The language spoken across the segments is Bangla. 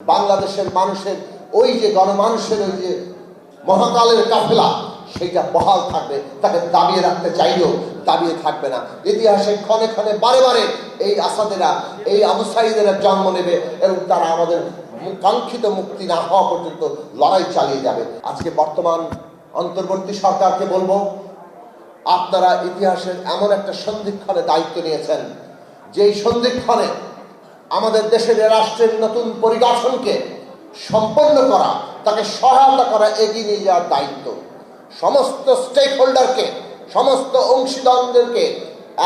বাংলাদেশের মানুষের ওই যে গণমানুষের ওই যে মহাকালের কাফেলা সেইটা বহাল থাকবে, তাকে দাবিয়ে রাখতে চাইলেও দাবিয়ে থাকবে না। ইতিহাসে ক্ষণে ক্ষণে বারে বারে এই আসাদেরা, এই আবু সাঈদেরা জন্ম নেবে এবং তারা আমাদের কাঙ্ক্ষিত মুক্তি না হওয়া পর্যন্ত লড়াই চালিয়ে যাবে। আজকে বর্তমান অন্তর্বর্তী সরকারকে বলবো, আপনারা ইতিহাসের এমন একটা সন্ধিক্ষণে দায়িত্ব নিয়েছেন, যেই সন্ধিক্ষণে আমাদের দেশের রাষ্ট্রের নতুন পরিগঠনকে সম্পন্ন করা, তাকে সহায়তা করা, এগিয়ে নিয়ে যাওয়ার দায়িত্ব সমস্ত স্টেক হোল্ডারকে, সমস্ত অংশীদারদেরকে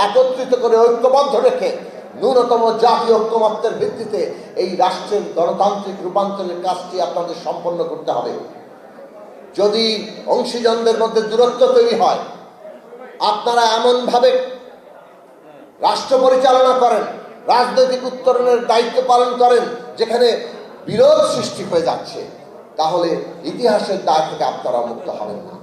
একত্রিত করে ঐক্যবদ্ধ রেখে ন্যূনতম জাতীয় ঐক্যমত্যের ভিত্তিতে এই রাষ্ট্রের গণতান্ত্রিক রূপান্তরের কাজটি আপনাদের সম্পন্ন করতে হবে। যদি অংশীজনদের মধ্যে দূরত্ব তৈরি হয়, আপনারা এমনভাবে রাষ্ট্র পরিচালনা করেন, রাজনৈতিক উত্তরণের দায়িত্ব পালন করেন যেখানে বিরোধ সৃষ্টি হয়ে যাচ্ছে, তাহলে ইতিহাসের দায় থেকে আপনারা মুক্ত হবেন না।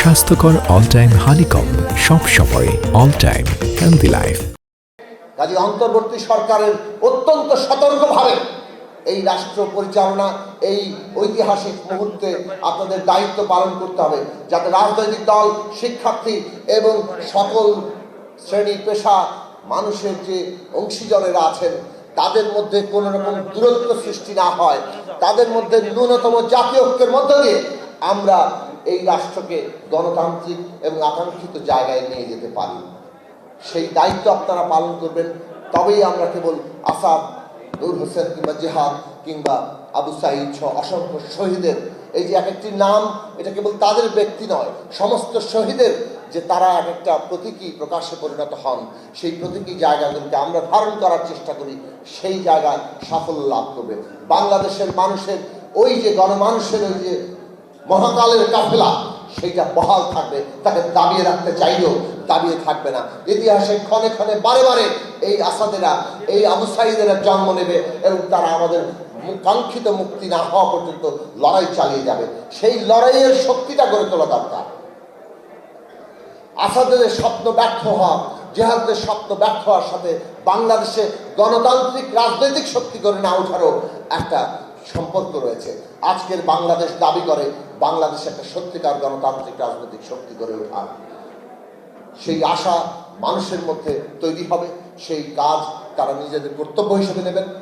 স্বাস্থ্যকর অল টাইম হানিকম্ব, সব সময় অল টাইম হেলদি লাইফ। কাজে অন্তর্বর্তী সরকারের অত্যন্ত সতর্কভাবে এই রাষ্ট্র পরিচালনা, এই ঐতিহাসিক মুহূর্তে আপনাদের দায়িত্ব পালন করতে হবে, যাতে রাজনৈতিক দল, শিক্ষার্থী এবং সকল শ্রেণী পেশা মানুষের যে অংশীজনেরা আছেন তাদের মধ্যে কোনো রকম দূরত্ব সৃষ্টি না হয়, তাদের মধ্যে ন্যূনতম জাতীয় ঐক্যের মধ্য দিয়ে আমরা এই রাষ্ট্রকে গণতান্ত্রিক এবং আকাঙ্ক্ষিত জায়গায় নিয়ে যেতে পারি। সেই দায়িত্ব আপনারা পালন করবেন, তবেই আমরা কেবল আসাদ, নূর হোসেন কিংবা জেহাদ কিংবা আবু সাঈদ সহ অসংখ্য শহীদের এই যে এক একটি নাম, এটা কেবল তাদের ব্যক্তি নয়, সমস্ত শহীদের যে তারা এক একটা প্রতীকী প্রকাশে পরিণত হন, সেই প্রতীকী জায়গাগুলোকে আমরা ধারণ করার চেষ্টা করি, সেই জায়গায় সাফল্য লাভ করবে। বাংলাদেশের মানুষের ওই যে গণমানুষের ওই যে মহাকালের কাফেলা সেইটা বহাল থাকবে, তাকে দাবিয়ে রাখতে চাইলেও দাবিয়ে থাকবে না। ইতিহাসে ক্ষণে ক্ষণে বারে বারে এই আসাদেরা, এই আবু সাঈদেরা জন্ম নেবে এবং তারা আমাদের কাঙ্ক্ষিত মুক্তি না হওয়া পর্যন্ত লড়াই চালিয়ে যাবে। সেই লড়াইয়ের শক্তিটা গড়ে তোলা দরকার। আসাদের স্বপ্ন ব্যর্থ হওয়া, জেহাদের স্বপ্ন ব্যর্থ হওয়ার সাথে বাংলাদেশে গণতান্ত্রিক রাজনৈতিক শক্তি গড়ে না ওঠারও একটা সম্পর্ক রয়েছে। আজকের বাংলাদেশ দাবি করে বাংলাদেশে একটা সত্যিকার গণতান্ত্রিক রাজনৈতিক শক্তি গড়ে ওঠা। সেই আশা মানুষের মধ্যে তৈরি হবে, সেই কাজ তারা নিজেদের কর্তব্য হিসেবে নেবেন।